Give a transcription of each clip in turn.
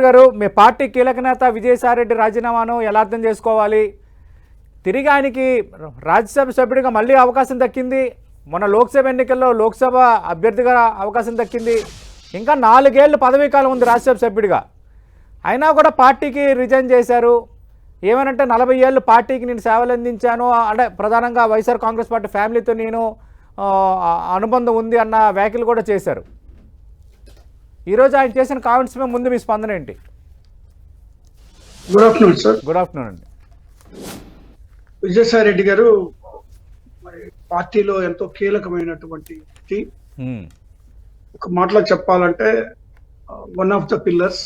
గారు మీ పార్టీ కీలక నేత విజయసాయిరెడ్డి రాజీనామాను ఎలా అర్థం చేసుకోవాలి? తిరిగి ఆయనకి రాజ్యసభ సభ్యుడిగా మళ్ళీ అవకాశం దక్కింది. మొన్న లోక్సభ ఎన్నికల్లో లోక్సభ అభ్యర్థిగా అవకాశం దక్కింది. ఇంకా 4 ఏళ్ళు పదవీ కాలం ఉంది రాజ్యసభ సభ్యుడిగా. అయినా కూడా పార్టీకి రిజైన్ చేశారు. ఏమనంటే 40 ఏళ్ళు పార్టీకి నేను సేవలు అందించాను, అంటే ప్రధానంగా వైఎస్ఆర్ కాంగ్రెస్ పార్టీ ఫ్యామిలీతో నేను అనుబంధం ఉంది అన్న వ్యాఖ్యలు కూడా చేశారు. ఈరోజు ఆయన చేసిన కామెంట్స్ మీద ముందు మీ స్పందన ఏంటి? Good afternoon sir. Good afternoon అండి. విజయసాయి రెడ్డి గారు మరి పార్టీలో ఎంతో కీలకమైనటువంటి వ్యక్తి. ఒక మాటలో చెప్పాలంటే వన్ ఆఫ్ ద పిల్లర్స్.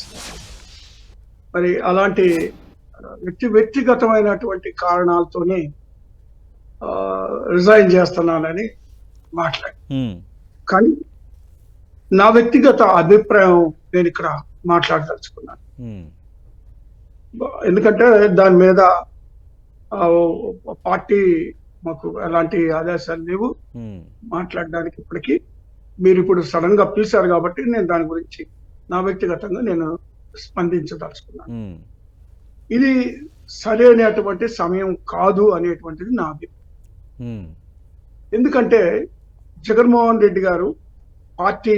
మరి అలాంటి వ్యక్తిగతమైనటువంటి కారణాలతోనే రిజైన్ చేస్తున్నానని మాట్లాడి, కానీ నా వ్యక్తిగత అభిప్రాయం నేను ఇక్కడ మాట్లాడదలుచుకున్నాను. ఎందుకంటే దాని మీద పార్టీ మాకు ఎలాంటి ఆదేశాలు లేవు మాట్లాడడానికి. ఇప్పటికీ మీరు ఇప్పుడు సడన్ గా పిలిచారు కాబట్టి నేను దాని గురించి నా వ్యక్తిగతంగా నేను స్పందించదలుచుకున్నాను. ఇది సరైనటువంటి సమయం కాదు అనేటువంటిది నా అభిప్రాయం. ఎందుకంటే జగన్మోహన్ రెడ్డి గారు పార్టీ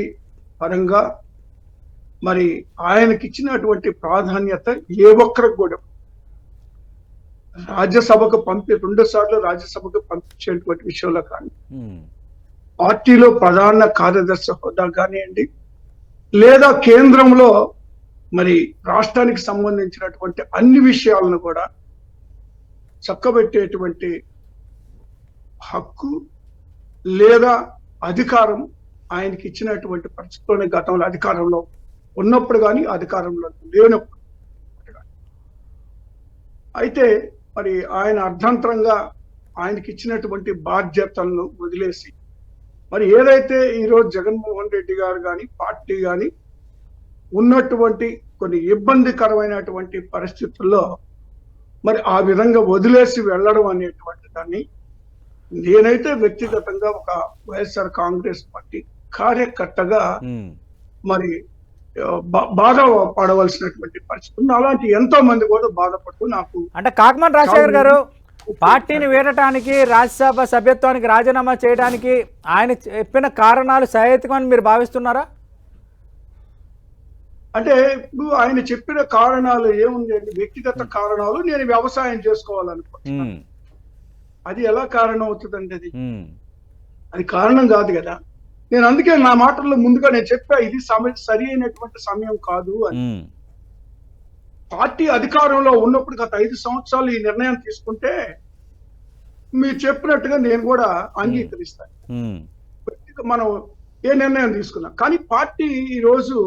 పరంగా మరి ఆయనకి ఇచ్చినటువంటి ప్రాధాన్యత ఏ ఒక్కరికి కూడా రాజ్యసభకు 2 సార్లు రాజ్యసభకు పంపించేటువంటి విషయంలో కానీ, పార్టీలో ప్రధాన కార్యదర్శి హోదా కానివ్వండి, లేదా కేంద్రంలో మరి రాష్ట్రానికి సంబంధించినటువంటి అన్ని విషయాలను కూడా చక్కబెట్టేటువంటి హక్కు లేదా అధికారం ఆయనకి ఇచ్చినటువంటి పరిస్థితుల్లోనే గతంలో అధికారంలో ఉన్నప్పుడు కానీ అధికారంలో లేనప్పుడు కానీ. అయితే మరి ఆయన అర్ధంతరంగా ఆయనకి ఇచ్చినటువంటి బాధ్యతలను వదిలేసి మరి ఏదైతే ఈరోజు జగన్మోహన్ రెడ్డి గారు కానీ పార్టీ కానీ ఉన్నటువంటి కొన్ని ఇబ్బందికరమైనటువంటి పరిస్థితుల్లో మరి ఆ విధంగా వదిలేసి వెళ్ళడం అనేటువంటి దాన్ని నేనైతే వ్యక్తిగతంగా ఒక వైఎస్ఆర్ కాంగ్రెస్ పార్టీ కార్యకర్తగా మరి బాధ పడవలసినటువంటి పరిస్థితి. అలాంటి ఎంతో మంది కూడా బాధపడుతూ నాకు అంటే కాకమన్ రాజశేఖర్ గారు పార్టీని వీడటానికి రాజ్యసభ సభ్యత్వానికి రాజీనామా చేయడానికి ఆయన చెప్పిన కారణాలు సహేతుకమని మీరు భావిస్తున్నారా? అంటే ఇప్పుడు ఆయన చెప్పిన కారణాలు ఏముంది అండి? వ్యక్తిగత కారణాలు. నేను వ్యవసాయం చేసుకోవాలనుకుంటున్నాను. అది ఎలా కారణం అవుతుందండి? అది కారణం కాదు కదా. నేను అందుకే నా మాటల్లో ముందుగా నేను చెప్పా, ఇది సరి అయినటువంటి సమయం కాదు అని. పార్టీ అధికారంలో ఉన్నప్పుడు గత 5 సంవత్సరాలు ఈ నిర్ణయం తీసుకుంటే మీరు చెప్పినట్టుగా నేను కూడా అంగీకరిస్తాను. మనం ఏ నిర్ణయం తీసుకున్నాం, కానీ పార్టీ ఈ రోజు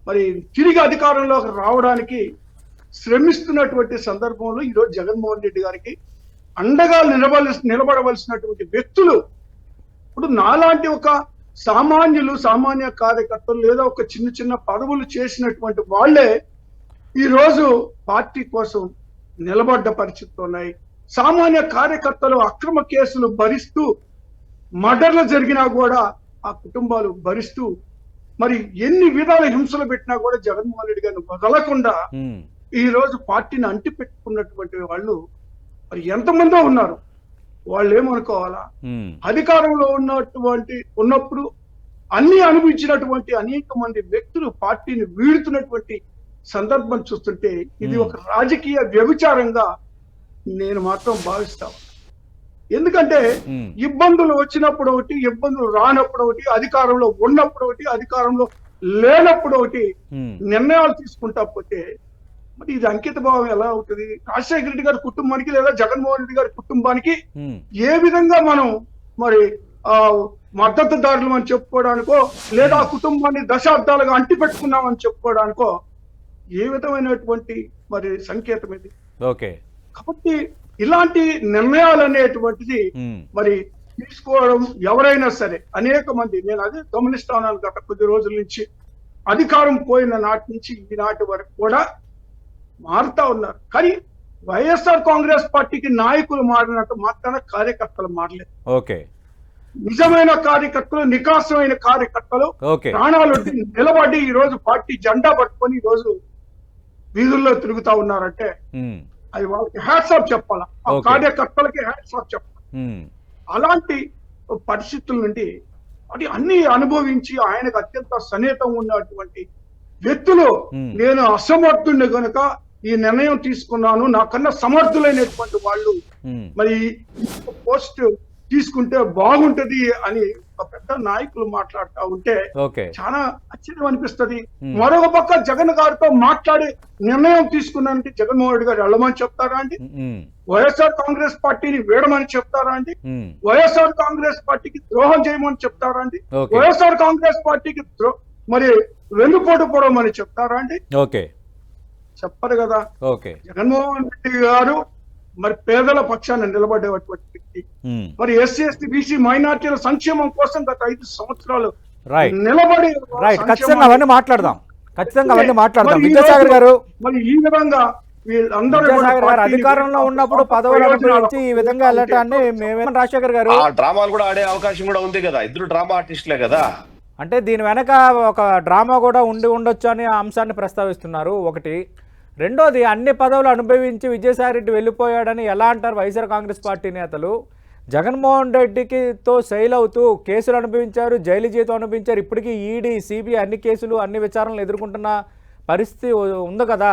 మరి తిరిగి అధికారంలోకి రావడానికి శ్రమిస్తున్నటువంటి సందర్భంలో ఈరోజు జగన్మోహన్ రెడ్డి గారికి అండగా నిలబడవలసినటువంటి వ్యక్తులు ఇప్పుడు నాలాంటి ఒక సామాన్య కార్యకర్తలు లేదా ఒక చిన్న పదవులు చేసినటువంటి వాళ్లే ఈ రోజు పార్టీ కోసం నిలబడ్డ పరిస్థితులు ఉన్నాయి. సామాన్య కార్యకర్తలు అక్రమ కేసులు భరిస్తూ, మర్డర్లు జరిగినా కూడా ఆ కుటుంబాలు భరిస్తూ, మరి ఎన్ని విధాల హింసలు పెట్టినా కూడా జగన్మోహన్ రెడ్డి గారిని వదలకుండా ఈ రోజు పార్టీని అంటి పెట్టుకున్నటువంటి వాళ్ళు మరి ఎంతమందో ఉన్నారు. వాళ్ళు ఏమనుకోవాలా? అధికారంలో ఉన్నప్పుడు అన్ని అనుభవించినటువంటి అనేక మంది వ్యక్తులు పార్టీని వీడుతున్నటువంటి సందర్భం చూస్తుంటే ఇది ఒక రాజకీయ వ్యభిచారంగా నేను మాత్రం భావిస్తాను. ఎందుకంటే ఇబ్బందులు వచ్చినప్పుడు ఒకటి, ఇబ్బందులు రానప్పుడు ఒకటి, అధికారంలో ఉన్నప్పుడు ఒకటి, అధికారంలో లేనప్పుడు ఒకటి నిర్ణయాలు తీసుకుంటా పోతే మరి ఇది అంకిత భావం ఎలా అవుతుంది? రాజశేఖర రెడ్డి గారి కుటుంబానికి లేదా జగన్మోహన్ రెడ్డి గారి కుటుంబానికి ఏ విధంగా మనం మరి మద్దతుదారులు అని చెప్పుకోవడానికో, లేదా ఆ కుటుంబాన్ని దశాబ్దాలుగా అంటి పెట్టుకున్నామని చెప్పుకోవడానికో ఏ విధమైనటువంటి మరి సంకేతం ఇది? ఓకే. కాబట్టి ఇలాంటి నిర్ణయాలు అనేటువంటిది మరి తీసుకోవడం ఎవరైనా సరే అనేక మంది, నేను అదే గమనిస్తాను గత కొద్ది రోజుల నుంచి, అధికారం పోయిన నాటి నుంచి ఈనాటి వరకు కూడా మారుతా ఉన్నారు. కానీ వైఎస్ఆర్ కాంగ్రెస్ పార్టీకి నాయకులు మారినట్టు మాత్రాన కార్యకర్తలు మారలేదు. ఓకే. నిజమైన కార్యకర్తలు, నికాసమైన కార్యకర్తలు ప్రాణాలు నిలబడి ఈ రోజు పార్టీ జెండా పట్టుకొని ఈ రోజు వీధుల్లో తిరుగుతా ఉన్నారంటే అది వాళ్ళకి హ్యాట్స్ ఆఫ్ చెప్పాలా, ఆ కార్యకర్తలకి హ్యాట్స్ ఆఫ్ చెప్పాలి. అలాంటి పరిస్థితుల నుండి అది అన్ని అనుభవించి ఆయనకు అత్యంత సన్నిహితం ఉన్నటువంటి వ్యక్తులు నేను అసమర్థుని కనుక ఈ నిర్ణయం తీసుకున్నాను, నాకన్నా సమర్థులైనటువంటి వాళ్ళు మరి పోస్ట్ తీసుకుంటే బాగుంటది అని ఒక పెద్ద నాయకులు మాట్లాడుతూ ఉంటే చాలా ఆశ్చర్యం అనిపిస్తది. మరొక పక్క జగన్ గారితో మాట్లాడి నిర్ణయం తీసుకున్నానంటే జగన్మోహన్ రెడ్డి గారు వెళ్ళమని చెప్తారా అండి? వైఎస్ఆర్ కాంగ్రెస్ పార్టీని వేయడమని చెప్తారా అండి? వైఎస్ఆర్ కాంగ్రెస్ పార్టీకి ద్రోహం చేయమని చెప్తారా అండి? వైఎస్ఆర్ కాంగ్రెస్ పార్టీకి మరి వెన్నుపోటు పోవడమని చెప్తారా అండి? చెప్పరు కదా. జగన్మోహన్ రెడ్డి గారు మరి పేదల పక్షాన నిలబడేటువంటి వ్యక్తి, మరి ఎస్సీ ఎస్టీ బీసీ మైనార్టీల సంక్షేమం కోసం గత 5 సంవత్సరాలు నిలబడి అవన్నీ మాట్లాడదాం, ఖచ్చితంగా అవన్నీ మాట్లాడదాం. విద్యాసాగర్ గారు, మరి ఈ విధంగా వీళ్ళందరూ అధికారంలో ఉన్నప్పుడు పదవులు అనుభవించి ఈ విధంగా వెళ్ళటాన్ని మేమే రాజశేఖర్ గారు డ్రామాలు కూడా ఆడే అవకాశం కూడా ఉంది కదా, ఇద్దరు డ్రామా ఆర్టిస్టులే కదా. అంటే దీని వెనక ఒక డ్రామా కూడా ఉండొచ్చు అని అంశాన్ని ప్రస్తావిస్తున్నారు. ఒకటి. రెండోది, అన్ని పదవులు అనుభవించి విజయసాయిరెడ్డి వెళ్ళిపోయాడని ఎలా అంటారు వైఎస్ఆర్ కాంగ్రెస్ పార్టీ నేతలు? జగన్మోహన్ రెడ్డితో శైల్ అవుతూ కేసులు అనుభవించారు, జైలు జీతం అనుభవించారు. ఇప్పటికీ ఈడీ సిబిఐ అన్ని కేసులు అన్ని విచారణలు ఎదుర్కొంటున్న పరిస్థితి ఉంది కదా.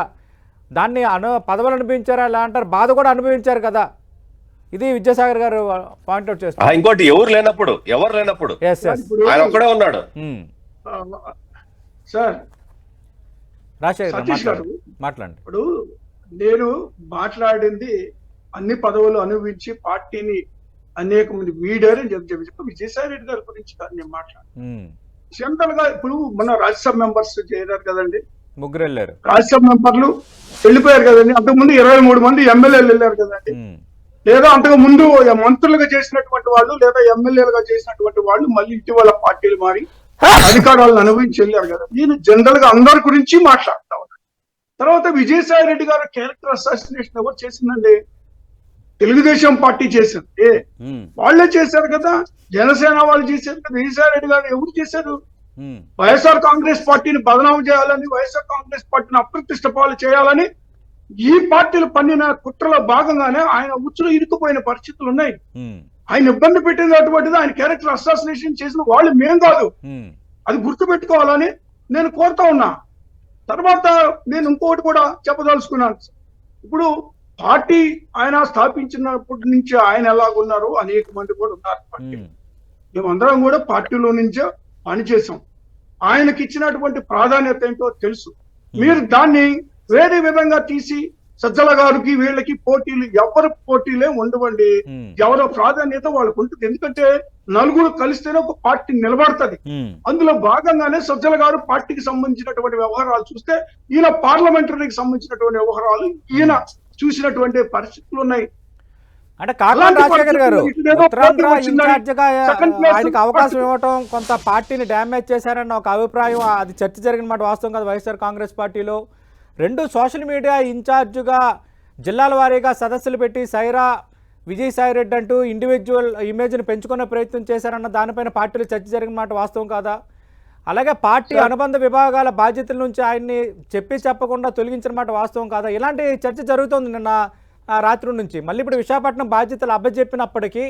దాన్ని పదవులు అనుభవించారా ఎలా అంటారు? బాధ కూడా అనుభవించారు కదా. ఇది విద్యాసాగర్ గారు పాయింట్అవుట్ చేస్తారు. ఇంకోటి, ఎవరు లేనప్పుడు ఆయన ఒక్కడే ఉన్నాడు. సార్ సతీష్ గారు మాట్లాడండి. ఇప్పుడు నేను మాట్లాడింది అన్ని పదవులు అనుభవించి పార్టీని అనేక మంది వీడారని చెప్పి విజయసాయి రెడ్డి గారి గురించి నేను మాట్లాడాను. జనరల్ గా ఇప్పుడు మన రాజ్యసభ మెంబర్స్ చేరారు కదండి, 3 వెళ్ళారు రాజ్యసభ మెంబర్లు వెళ్ళిపోయారు కదండి. అంతకుముందు 23 మంది ఎమ్మెల్యేలు వెళ్ళారు కదండి. లేదా అంతకు ముందు మంత్రులుగా చేసినటువంటి వాళ్ళు లేదా ఎమ్మెల్యేలుగా చేసినటువంటి వాళ్ళు మళ్ళీ ఇటీవల పార్టీలు మారి అధికారాలను అనుభవించి వెళ్ళారు కదా. నేను జనరల్ గా అందరి గురించి మాట్లాడుతా ఉన్నాను. తర్వాత విజయసాయి రెడ్డి గారు క్యారెక్టర్ అసాసినేషన్ ఎవరు చేసిందండి? తెలుగుదేశం పార్టీ చేసింది, వాళ్ళే చేశారు కదా. జనసేన వాళ్ళు చేశారు కదా. విజయసాయి రెడ్డి గారు ఎవరు చేశారు? వైఎస్ఆర్ కాంగ్రెస్ పార్టీని బదనాం చేయాలని, వైఎస్ఆర్ కాంగ్రెస్ పార్టీని అప్రతిష్ట పాలు చేయాలని ఈ పార్టీలు పన్నిన కుట్రలో భాగంగానే ఆయన ఉచ్చులో ఇరుక్కుపోయిన పరిస్థితులు ఉన్నాయి. ఆయన ఇబ్బంది పెట్టినటువంటిది ఆయన క్యారెక్టర్ అసాసినేషన్ చేసిన వాళ్ళు మేం కాదు, అది గుర్తు పెట్టుకోవాలని నేను కోరుతా ఉన్నా. తర్వాత నేను ఇంకోటి కూడా చెప్పదలుచుకున్నాను. ఇప్పుడు పార్టీ ఆయన స్థాపించినప్పటి నుంచి ఆయన ఎలాగున్నారు అనేక మంది కూడా ఉన్నారు పార్టీ. మేమందరం కూడా పార్టీలో నుంచే పనిచేసాం. ఆయనకి ఇచ్చినటువంటి ప్రాధాన్యత ఏంటో తెలుసు. మీరు దాన్ని వేరే విధంగా తీసి సజ్జల గారికి వీళ్ళకి పోటీలు, ఎవరు పోటీలే ఉండవండి. ఎవరో ప్రాధాన్యత వాళ్ళకు ఉంటుంది. ఎందుకంటే నలుగురు కలిస్తేనే ఒక పార్టీ నిలబడుతుంది. అందులో భాగంగానే సజ్జల గారు పార్టీకి సంబంధించినటువంటి వ్యవహారాలు చూస్తే, ఈయన పార్లమెంటరీకి సంబంధించినటువంటి వ్యవహారాలు ఈయన చూసినటువంటి పరిస్థితులు ఉన్నాయి. అంటే కాకాని రాజశేఖర్ గారు ఉత్తరాంధ్ర ఇన్ఛార్జిగా ఆయనకు అవకాశం ఇవ్వటం కొంత పార్టీని డ్యామేజ్ చేశారన్న ఒక అభిప్రాయం, అది చర్చ జరిగిన మాట వాస్తవం కదా వైఎస్ఆర్ కాంగ్రెస్ పార్టీలో. 2 సోషల్ మీడియా ఇన్ఛార్జిగా జిల్లాల వారీగా సదస్సులు పెట్టి సైరా విజయసాయి రెడ్డి అంటూ ఇండివిజువల్ ఇమేజ్ని పెంచుకునే ప్రయత్నం చేశారన్న దానిపైన పార్టీలో చర్చ జరిగిన మాట వాస్తవం కాదా? అలాగే పార్టీ అనుబంధ విభాగాల బాధ్యతల నుంచి ఆయన్ని చెప్పకుండా తొలగించిన మాట వాస్తవం కాదా? ఇలాంటి చర్చ జరుగుతుంది నిన్న రాత్రి నుంచి. మళ్ళీ ఇప్పుడు విశాఖపట్నం బాధ్యతలు అప్పచెప్పినప్పటికీ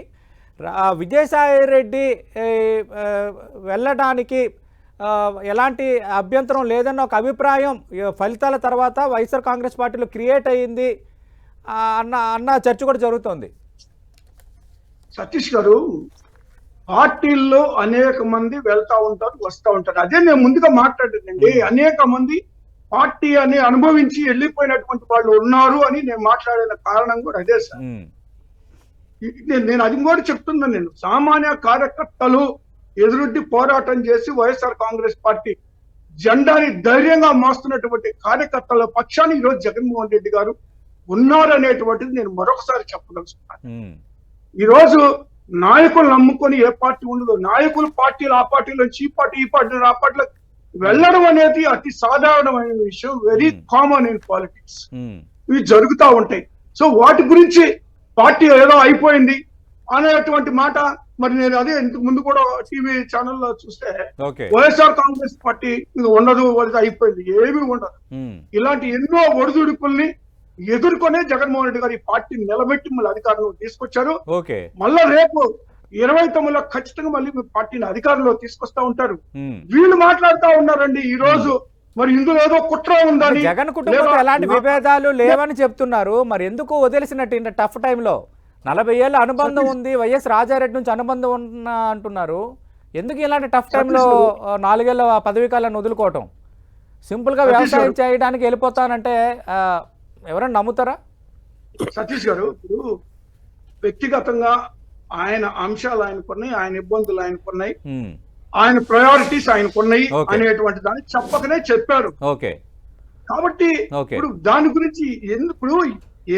విజయసాయి రెడ్డి వెళ్ళడానికి ఎలాంటి అభ్యంతరం లేదన్న ఒక అభిప్రాయం ఫలితాల తర్వాత వైఎస్ఆర్ కాంగ్రెస్ పార్టీలో క్రియేట్ అయ్యింది అన్న చర్చ కూడా జరుగుతోంది. సతీష్ గారు, పార్టీల్లో అనేక మంది వెళ్తా ఉంటారు, వస్తూ ఉంటారు. అదే నేను ముందుగా మాట్లాడిందండి. అనేక మంది పార్టీ అని అనుభవించి వెళ్ళిపోయినటువంటి వాళ్ళు ఉన్నారు అని నేను మాట్లాడిన కారణం కూడా అదే సార్. నేను అది కూడా చెప్తున్నాను. నేను సామాన్య కార్యకర్తలు ఎదురుడ్డి పోరాటం చేసి వైఎస్ఆర్ కాంగ్రెస్ పార్టీ జెండాని ధైర్యంగా మోస్తున్నటువంటి కార్యకర్తల పక్షాన్ని ఈరోజు జగన్మోహన్ రెడ్డి గారు ఉన్నారనేటువంటిది నేను మరొకసారి చెప్పదలుచుకున్నాను. ఈరోజు నాయకులు నమ్ముకొని ఏ పార్టీ ఉండదు. నాయకులు పార్టీలు ఆ పార్టీలో ఈ పార్టీ ఈ పార్టీ ఆ పార్టీలో వెళ్ళడం అనేది అతి సాధారణమైన విషయం, వెరీ కామన్ ఇన్ పాలిటిక్స్. ఇవి జరుగుతూ ఉంటాయి. సో వాటి గురించి పార్టీ ఏదో అయిపోయింది అనేటువంటి మాట మరి నేను అదే ఇంతకు ముందు కూడా టీవీ ఛానల్లో చూస్తే ఓకే వైఎస్ఆర్ కాంగ్రెస్ పార్టీ ఇంకా ఉండదు, వాళ్ళది అయిపోయింది, ఏమీ ఉండదు. ఇలాంటి ఎన్నో ఒడిదుడుకుల్ని ఎదుర్కొనే జగన్మోహన్ రెడ్డి గారు ఈ పార్టీని నిలబెట్టి మళ్ళీ అధికారంలో తీసుకొచ్చారు. ఓకే మళ్ళా రేపు 29లో ఖచ్చితంగా మళ్ళీ మీ పార్టీని అధికారంలో తీసుకొస్తా ఉంటారు. వీళ్ళు మాట్లాడుతా ఉన్నారండి ఈ రోజు మరి ఇందులో ఏదో కుట్ర ఉందని. జగన్ కుటుంబంలో ఎలాంటి విభేదాలు లేవని చెప్తున్నారు, మరి ఎందుకు వదిలేసినట్టు ఇంత టఫ్ టైంలో? 40 ఏళ్ళ అనుబంధం ఉంది, వైఎస్ రాజారెడ్డి నుంచి అనుబంధం ఉన్న అంటున్నారు. ఎందుకు ఇలాంటి టఫ్ టైంలో 4 ఏళ్ళ పదవీ కాలాన్ని వదులుకోవటం? సింపుల్గా వ్యవసాయం చేయడానికి వెళ్ళిపోతానంటే ఎవరైనా నమ్ముతారా? సతీష్ గారు, ఇప్పుడు వ్యక్తిగతంగా ఆయన అంశాలు ఆయనకున్నాయి, ఆయన ఇబ్బందులు ఆయనకున్నాయి, ఆయన ప్రయారిటీస్ ఆయనకున్నాయి అనేటువంటి దాన్ని చెప్పకనే చెప్పారు. కాబట్టి ఇప్పుడు దాని గురించి ఇప్పుడు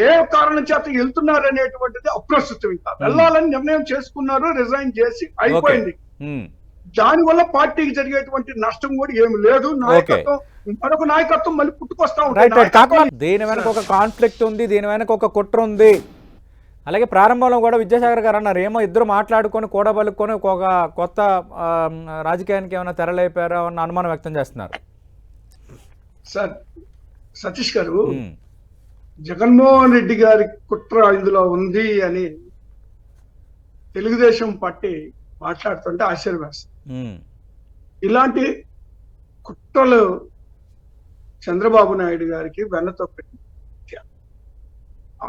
ఏ కారణం చేత వెళ్తున్నారు అనేటువంటిది అప్రస్తుతం. ఇంకా వెళ్ళాలని నిర్ణయం చేసుకున్నారు, రిజైన్ చేసి అయిపోయింది. దానివల్ల పార్టీకి జరిగేటువంటి నష్టం కూడా ఏమి లేదు. నాయకత్వం మరొక నాయకత్వం మళ్ళీ పుట్టుకొస్తా ఉంటాయి. దీని వెనక ఒక కాన్ఫ్లిక్ట్ ఉంది, దీని వెనక ఒక కుట్ర ఉంది. అలాగే ప్రారంభంలో కూడా విద్యాసాగర్ గారు అన్నారు, ఏమో ఇద్దరు మాట్లాడుకొని కూడబలుకొని ఒక కొత్త రాజకీయానికి ఏమైనా తెరలేపారా అన్న అనుమానం వ్యక్తం చేస్తున్నారు. సార్ సతీష్ గారు, జగన్మోహన్ రెడ్డి గారి కుట్ర ఇందులో ఉంది అని తెలుగుదేశం పార్టీ మాట్లాడుతుంటే ఆశ్చర్యవేస్తుంది. ఇలాంటి కుట్రలు చంద్రబాబు నాయుడు గారికి వెన్నతో పెట్టి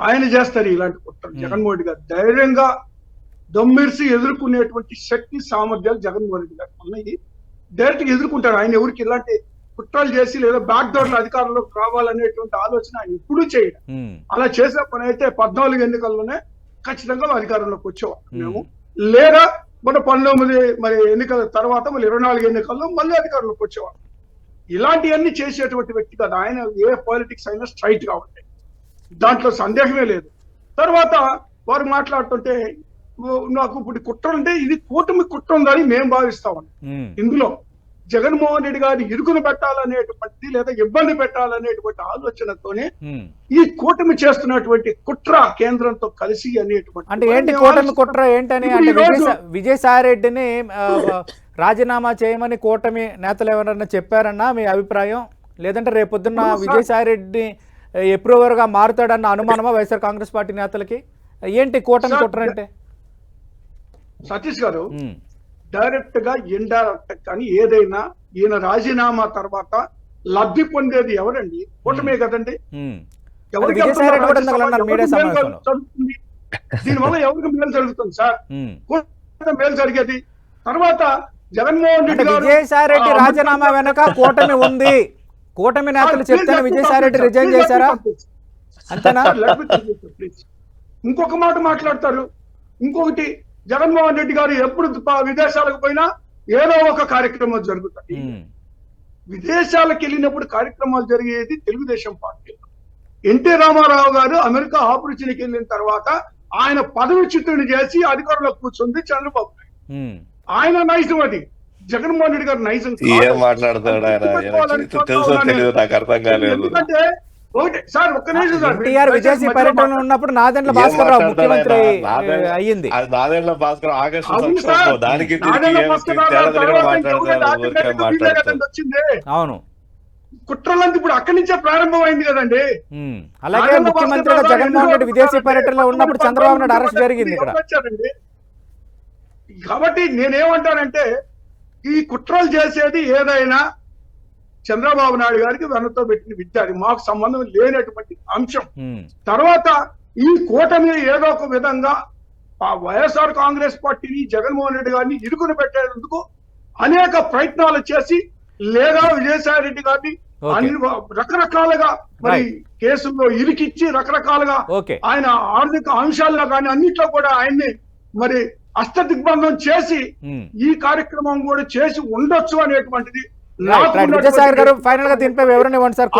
ఆయన చేస్తారు ఇలాంటి కుట్రలు. జగన్మోహన్ రెడ్డి గారు ధైర్యంగా దమ్మిర్సి ఎదుర్కొనేటువంటి శక్తి సామర్థ్యాలు జగన్మోహన్ రెడ్డి గారు ఉన్నాయి. డైరెక్ట్ గా ఎదుర్కొంటారు. ఆయన ఎవరికి ఇలాంటి కుట్రలు చేసి లేదా బ్యాక్ డోర్ లో అధికారంలోకి రావాలనేటువంటి ఆలోచన ఆయన ఎప్పుడూ చేయడం. అలా చేసే పని అయితే 14 ఎన్నికల్లోనే ఖచ్చితంగా అధికారంలోకి వచ్చేవాళ్ళం మేము. లేదా మన 19 మరి ఎన్నికల తర్వాత మళ్ళీ 24 ఎన్నికల్లో మళ్ళీ అధికారంలోకి వచ్చేవాళ్ళం. ఇలాంటివన్నీ చేసేటువంటి వ్యక్తి కాదు ఆయన. ఏ పాలిటిక్స్ అయినా స్ట్రైట్ గా ఉంటాయి, దాంట్లో సందేహమే లేదు. తర్వాత వారు మాట్లాడుతుంటే నాకు ఇప్పుడు కుట్ర అంటే ఇది కూటమి కుట్ర ఉందని మేము భావిస్తామని. ఇందులో జగన్మోహన్ రెడ్డి గారిని ఇరుకును పెట్టాలనేటువంటి లేదా ఇబ్బంది పెట్టాలనేటువంటి ఆలోచనతోనే ఈ కూటమి చేస్తున్నటువంటి కుట్ర కేంద్రంతో కలిసి అనేటువంటి. అంటే ఏంటి కూటమి కుట్ర ఏంటని? అంటే విజయసాయి రెడ్డిని రాజీనామా చేయమని కూటమి నేతలు ఎవరన్నా చెప్పారన్నా మీ అభిప్రాయం? లేదంటే రేపొద్దున్న విజయసాయి రెడ్డి ఎప్రూవర్ గా మారుతాడన్న అనుమానమా వైఎస్ఆర్ కాంగ్రెస్ పార్టీ నేతలకి? ఏంటి కూటమి కుట్ర అంటే? సతీష్ గారు, డైరెక్ట్ గా ఇండైరెక్ట్ కానీ ఏదైనా ఈయన రాజీనామా తర్వాత లబ్ధి పొందేది ఎవరండి? కూటమే కదండి. దీనివల్ల ఎవరికి మేలు జరుగుతుంది సార్? మేలు జరిగేది. తర్వాత జగన్మోహన్ రెడ్డి గారు విజయసాయి రెడ్డి రాజీనామా వెనక కూటమి ఉంది, కూటమి నేతలు చెప్తే విజయసాయి రెడ్డి రిజైన్ చేశారా? అంతేనా? ఇంకొక మాట మాట్లాడతారు. ఇంకొకటి, జగన్మోహన్ రెడ్డి గారు ఎప్పుడు విదేశాలకు పోయినా ఏదో ఒక కార్యక్రమం జరుగుతాయి. విదేశాలకు వెళ్ళినప్పుడు కార్యక్రమాలు జరిగేది తెలుగుదేశం పార్టీలో. ఎన్టీ రామారావు గారు అమెరికా ఆపరేషన్కి వెళ్ళిన తర్వాత ఆయన పదవిచ్యుతుని చేసి అధికారంలో కూర్చుంది చంద్రబాబు నాయుడు. ఆయన నైజం అది. జగన్మోహన్ రెడ్డి గారు నైజం ఎందుకంటే సార్ ఒక్క నిమిషం సార్, విదేశీ పర్యటన ఉన్నప్పుడు నాదెండ్ల భాస్కర్ రావు ముఖ్యమంత్రి అయ్యింది. అవును, కుట్రలంతా ఇప్పుడు అక్కడి నుంచే ప్రారంభం అయింది కదండి. అలాగే ముఖ్యమంత్రిగా జగన్మోహన్ రెడ్డి విదేశీ పర్యటనలో ఉన్నప్పుడు చంద్రబాబు నాయుడు అరెస్ట్ జరిగింది ఇక్కడ. కాబట్టి నేనేమంటానంటే ఈ కుట్రలు చేసేది ఏదైనా చంద్రబాబు నాయుడు గారికి వెన్నతో పెట్టిన విద్య, అది మాకు సంబంధం లేనటువంటి అంశం. తర్వాత ఈ కూటమి ఏదో ఒక విధంగా వైఎస్ఆర్ కాంగ్రెస్ పార్టీని జగన్మోహన్ రెడ్డి గారిని ఇరుకుని పెట్టేందుకు అనేక ప్రయత్నాలు చేసి లేదా విజయసాయి రెడ్డి గారిని రకరకాలుగా మరి కేసుల్లో ఇరికిచ్చి రకరకాలుగా ఆయన ఆర్థిక అంశాల్లో కానీ అన్నిట్లో కూడా ఆయన్ని మరి అష్టదిగ్బంధం చేసి ఈ కార్యక్రమం కూడా చేసి ఉండొచ్చు అనేటువంటిది. విజయసాగర్ గారు, ఫైనల్ గా దీనిపై వివరణ ఇవ్వండి సార్.